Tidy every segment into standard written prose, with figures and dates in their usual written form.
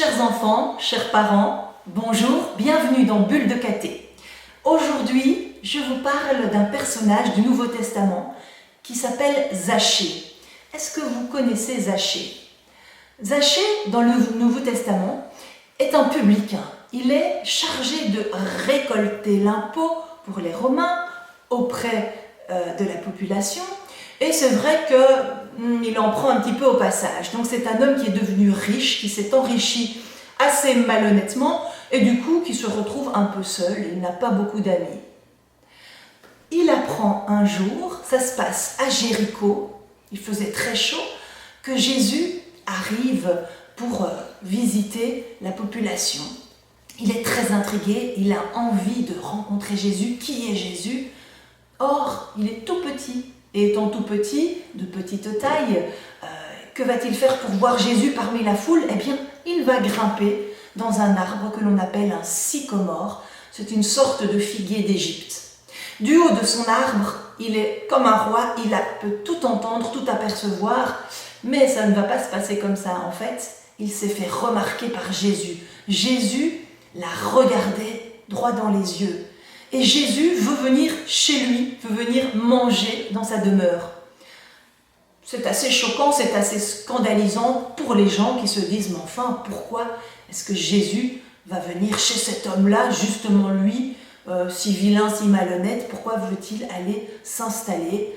Chers enfants, chers parents, bonjour, bienvenue dans Bulle de Caté. Aujourd'hui, je vous parle d'un personnage du Nouveau Testament qui s'appelle Zachée. Est-ce que vous connaissez Zachée? Zachée, dans le Nouveau Testament, est un publicain. Il est chargé de récolter l'impôt pour les Romains auprès de la population. Et c'est vrai qu'il en prend un petit peu au passage. Donc c'est un homme qui est devenu riche, qui s'est enrichi assez malhonnêtement et du coup qui se retrouve un peu seul et il n'a pas beaucoup d'amis. Il apprend un jour, ça se passe à Jéricho, il faisait très chaud, que Jésus arrive pour visiter la population. Il est très intrigué, il a envie de rencontrer Jésus. Qui est Jésus? Or, il est tout petit. Et étant tout petit, de petite taille, que va-t-il faire pour voir Jésus parmi la foule? Eh bien, il va grimper dans un arbre que l'on appelle un sycomore. C'est une sorte de figuier d'Égypte. Du haut de son arbre, il est comme un roi, il peut tout entendre, tout apercevoir, mais ça ne va pas se passer comme ça. En fait, il s'est fait remarquer par Jésus. Jésus l'a regardé droit dans les yeux. Et Jésus veut venir chez lui, veut venir manger dans sa demeure. C'est assez choquant, c'est assez scandalisant pour les gens qui se disent « Mais enfin, pourquoi est-ce que Jésus va venir chez cet homme-là, justement lui, si vilain, si malhonnête, pourquoi veut-il aller s'installer,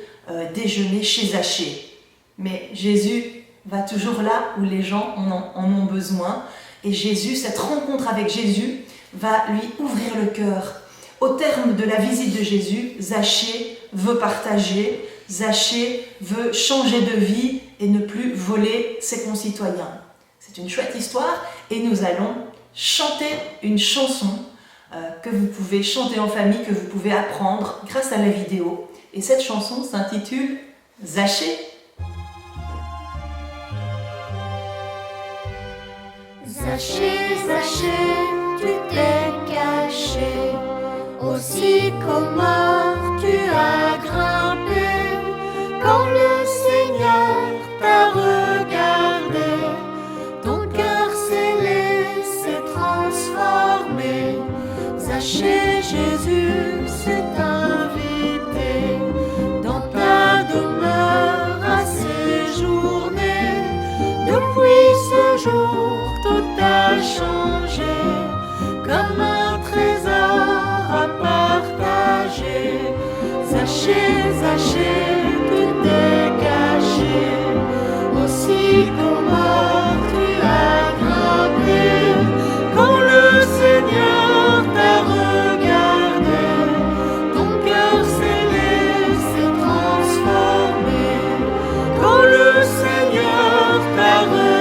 déjeuner chez Zachée ?» Mais Jésus va toujours là où les gens en ont besoin. Et Jésus, cette rencontre avec Jésus, va lui ouvrir le cœur. Au terme de la visite de Jésus, Zachée veut partager, Zachée veut changer de vie et ne plus voler ses concitoyens. C'est une chouette histoire et nous allons chanter une chanson que vous pouvez chanter en famille, que vous pouvez apprendre grâce à la vidéo. Et cette chanson s'intitule Zachée. Zachée, Zachée, tu t'es caché, au sycomore tu as grimpé, quand le Seigneur t'a regardé, ton cœur scellé s'est transformé. Zachée, Jésus s'est invité dans ta demeure à séjourner. Depuis ce jour, tout a changé, comme un trésor à partager. Zachée, Zachée, tu t'es caché, au sycomore tu as grimpé, quand le Seigneur t'a regardé, ton cœur scellé s'est transformé, quand le Seigneur t'a regardé.